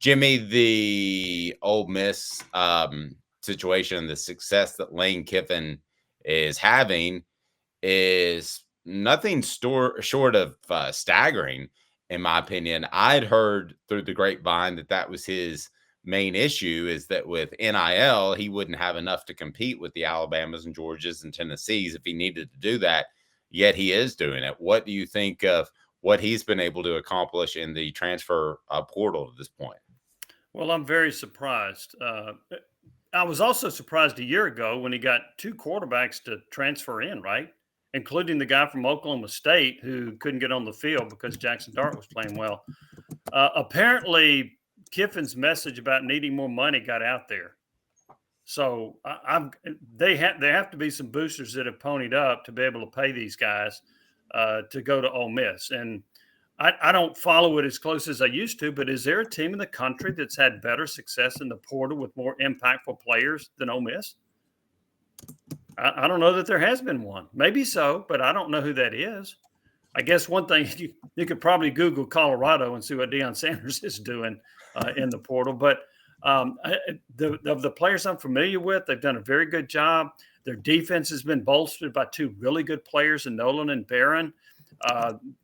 Jimmy, the Ole Miss situation, the success that Lane Kiffin is having is nothing short of staggering, in my opinion. I'd heard through the grapevine that was his main issue, is that with NIL, he wouldn't have enough to compete with the Alabamas and Georgias and Tennessees if he needed to do that, yet he is doing it. What do you think of what he's been able to accomplish in the transfer portal at this point? Well, I'm very surprised. I was also surprised a year ago when he got two quarterbacks to transfer in, right? Including the guy from Oklahoma State who couldn't get on the field because Jackson Dart was playing well. Apparently, Kiffin's message about needing more money got out there. So there have to be some boosters that have ponied up to be able to pay these guys to go to Ole Miss. And I don't follow it as close as I used to, but is there a team in the country that's had better success in the portal with more impactful players than Ole Miss? I don't know that there has been one. Maybe so, but I don't know who that is. I guess one thing, you could probably Google Colorado and see what Deion Sanders is doing in the portal. But of the players I'm familiar with, they've done a very good job. Their defense has been bolstered by two really good players in Nolen and Barron.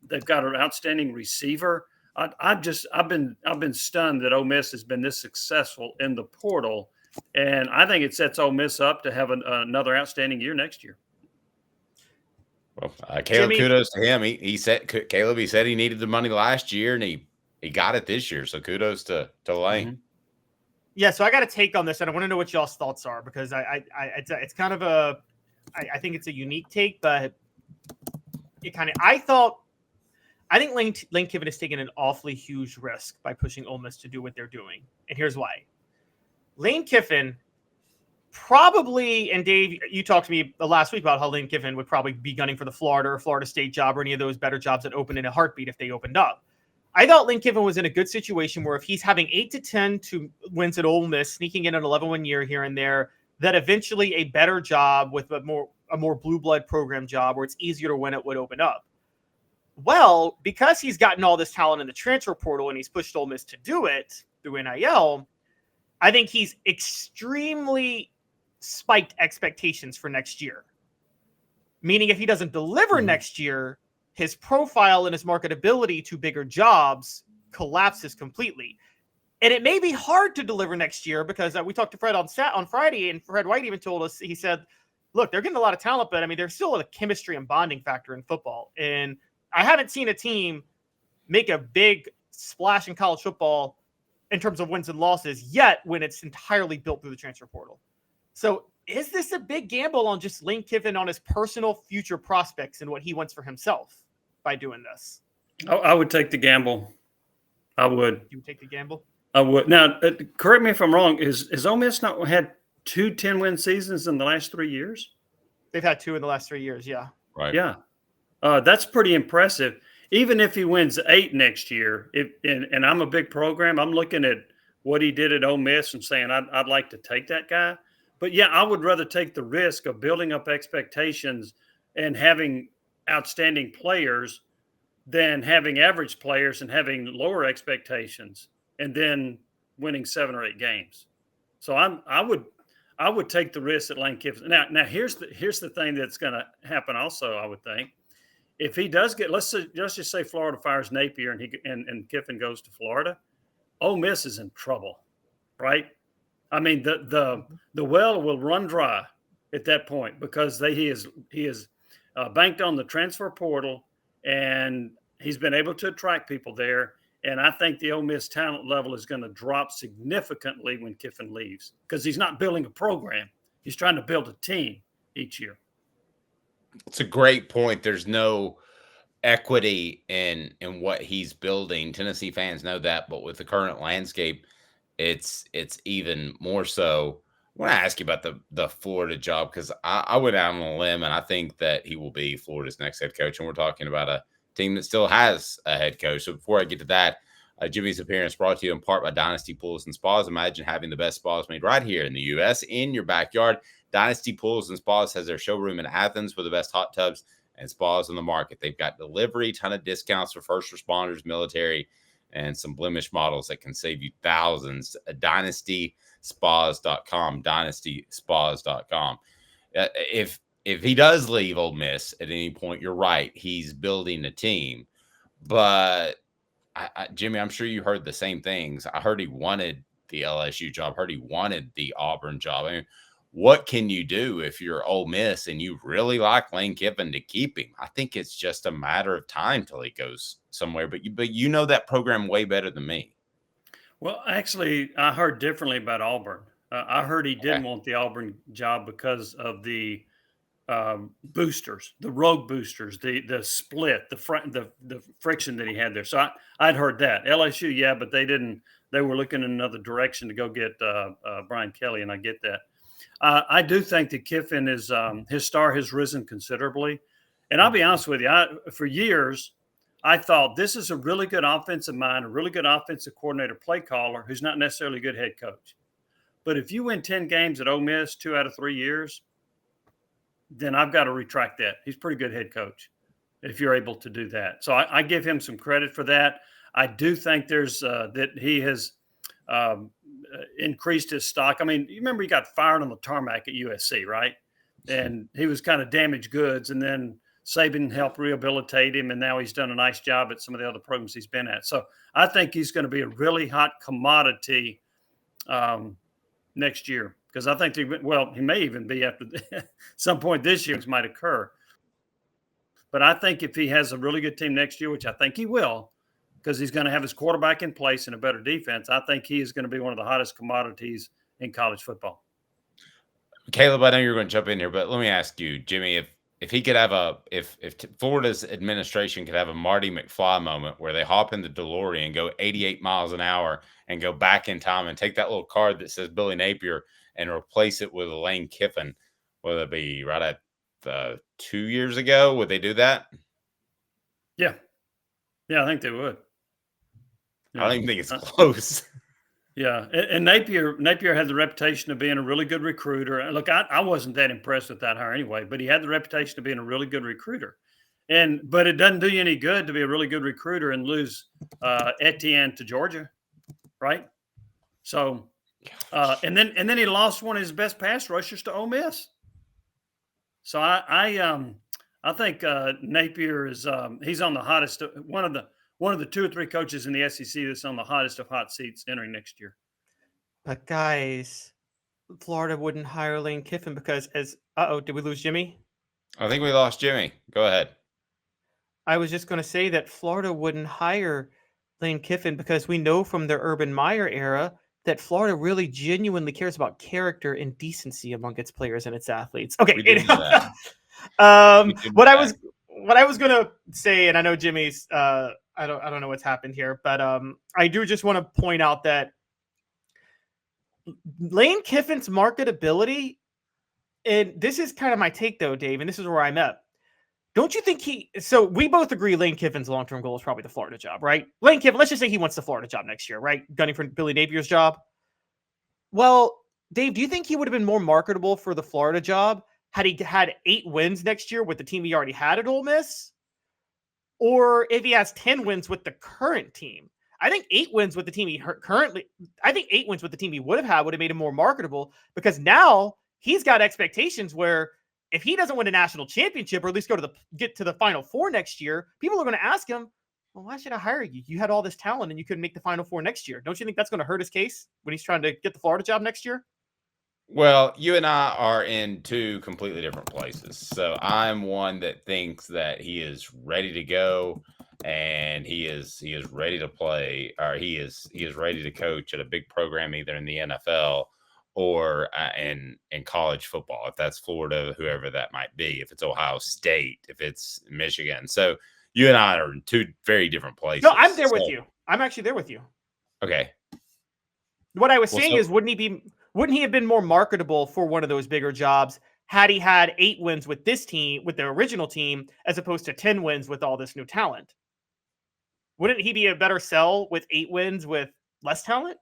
They've got an outstanding receiver. I've been stunned that Ole Miss has been this successful in the portal, and I think it sets Ole Miss up to have another outstanding year next year. Well, Caleb, kudos to him. He said he needed the money last year, and he got it this year. So kudos to Lane. Mm-hmm. Yeah, so I got a take on this, and I want to know what y'all's thoughts are, because it's kind of I think it's a unique take, but I think Lane Kiffin has taken an awfully huge risk by pushing Ole Miss to do what they're doing, and here's why. Lane Kiffin probably, and Dave, you talked to me last week about how Lane Kiffin would probably be gunning for the Florida or Florida State job or any of those better jobs that open in a heartbeat if they opened up. I thought Lane Kiffin was in a good situation where if he's having 8 to 10 wins at Ole Miss, sneaking in an 11-win year here and there, that eventually a better job with a more blue blood program job where it's easier to win it would open up. Well, because he's gotten all this talent in the transfer portal and he's pushed Ole Miss to do it through NIL, I think he's extremely spiked expectations for next year. Meaning if he doesn't deliver next year, his profile and his marketability to bigger jobs collapses completely. And it may be hard to deliver next year because we talked to Fred on Friday, and Fred White even told us, he said, look, they're getting a lot of talent, but I mean, there's still a chemistry and bonding factor in football. And I haven't seen a team make a big splash in college football in terms of wins and losses yet when it's entirely built through the transfer portal. So is this a big gamble on just Lane Kiffin on his personal future prospects and what he wants for himself by doing this? I would take the gamble. I would. You would take the gamble? I would. Now, correct me if I'm wrong. Is Ole Miss not had 2 10-win seasons in the last 3 years? They've had 2 in the last 3 years, yeah. Right. Yeah. That's pretty impressive. Even if he wins 8 next year, and I'm a big program, I'm looking at what he did at Ole Miss and saying I'd like to take that guy. But, yeah, I would rather take the risk of building up expectations and having outstanding players than having average players and having lower expectations and then winning 7 or 8 games. So I would take the risk that Lane Kiffin. Now here's the thing that's going to happen also, I would think. If he does get, let's just say Florida fires Napier and Kiffin goes to Florida, Ole Miss is in trouble, right? I mean, the well will run dry at that point because he is banked on the transfer portal, and he's been able to attract people there. And I think the Ole Miss talent level is going to drop significantly when Kiffin leaves because he's not building a program. He's trying to build a team each year. It's a great point. There's no equity in what he's building. Tennessee fans know that, but with the current landscape, it's even more so. I want to ask you about the Florida job because I went out on a limb, and I think that he will be Florida's next head coach. And we're talking about a team that still has a head coach. So before I get to that, Jimmy's appearance brought to you in part by Dynasty Pools and Spas. Imagine having the best spas made right here in the U.S. in your backyard. Dynasty Pools and Spas has their showroom in Athens for the best hot tubs and spas on the market. They've got delivery, ton of discounts for first responders, military, and some blemish models that can save you thousands. DynastySpas.com, DynastySpas.com. If he does leave Ole Miss at any point, you're right. He's building a team. But, Jimmy, I'm sure you heard the same things. I heard he wanted the LSU job. Heard he wanted the Auburn job. I mean, what can you do if you're Ole Miss and you really like Lane Kiffin to keep him? I think it's just a matter of time till he goes somewhere. But you know that program way better than me. Well, actually, I heard differently about Auburn. I heard he didn't want the Auburn job because of the boosters, the rogue boosters, the split, the friction that he had there. So I'd heard that. LSU, yeah, but they didn't. They were looking in another direction to go get Brian Kelly, and I get that. I do think that Kiffin is his star has risen considerably, and I'll be honest with you. For years, I thought this is a really good offensive mind, a really good offensive coordinator, play caller, who's not necessarily a good head coach. But if you win 10 games at Ole Miss 2 out of 3 years, then I've got to retract that. He's a pretty good head coach if you're able to do that. So I give him some credit for that. I do think there's that he has increased his stock. I mean, you remember he got fired on the tarmac at USC, right? And he was kind of damaged goods, and then Saban helped rehabilitate him, and now he's done a nice job at some of the other programs he's been at. So I think he's going to be a really hot commodity next year, because I think he may even be after some point this year, which might occur. But I think if he has a really good team next year, which I think he will, because he's going to have his quarterback in place and a better defense, I think he is going to be one of the hottest commodities in college football. Caleb, I know you're going to jump in here, but let me ask you, Jimmy, if he could have if Florida's administration could have a Marty McFly moment where they hop in the DeLorean, go 88 miles an hour, and go back in time and take that little card that says Billy Napier and replace it with a Lane Kiffin, would it be right at 2 years ago? Would they do that? Yeah, I think they would. I don't even think it's close. Yeah, and Napier had the reputation of being a really good recruiter. Look, I wasn't that impressed with that hire anyway, but he had the reputation of being a really good recruiter. But it doesn't do you any good to be a really good recruiter and lose Etienne to Georgia, right? So, and then he lost one of his best pass rushers to Ole Miss. So I think Napier is he's on the hottest one of the 2 or 3 coaches in the SEC that's on the hottest of hot seats entering next year. But guys, Florida wouldn't hire Lane Kiffin because did we lose Jimmy? I think we lost Jimmy. Go ahead. I was just going to say that Florida wouldn't hire Lane Kiffin because we know from the Urban Meyer era that Florida really genuinely cares about character and decency among its players and its athletes. Okay. What I was going to say, and I know Jimmy's I don't know what's happened here, but I do just want to point out that Lane Kiffin's marketability, and this is kind of my take though, Dave, and this is where I'm at. Don't you think so we both agree Lane Kiffin's long-term goal is probably the Florida job, right? Lane Kiffin, let's just say he wants the Florida job next year, right? Gunning for Billy Napier's job. Well, Dave, do you think he would have been more marketable for the Florida job had he had 8 wins next year with the team he already had at Ole Miss? Or if he has 10 wins with the current team? I think 8 wins with the team he would have had would have made him more marketable, because now he's got expectations where if he doesn't win a national championship or at least get to the Final Four next year, people are going to ask him, well, why should I hire you? You had all this talent and you couldn't make the Final Four next year. Don't you think that's going to hurt his case when he's trying to get the Florida job next year? Well, you and I are in 2 completely different places. So I'm one that thinks that he is ready to go and he is ready to play, or he is ready to coach at a big program, either in the NFL or in college football, if that's Florida, whoever that might be, if it's Ohio State, if it's Michigan. So you and I are in 2 very different places. No, I'm there with you. I'm actually there with you. Okay. What I was saying is, wouldn't he have been more marketable for one of those bigger jobs had he had 8 wins with this team, with the original team, as opposed to 10 wins with all this new talent? Wouldn't he be a better sell with 8 wins with less talent?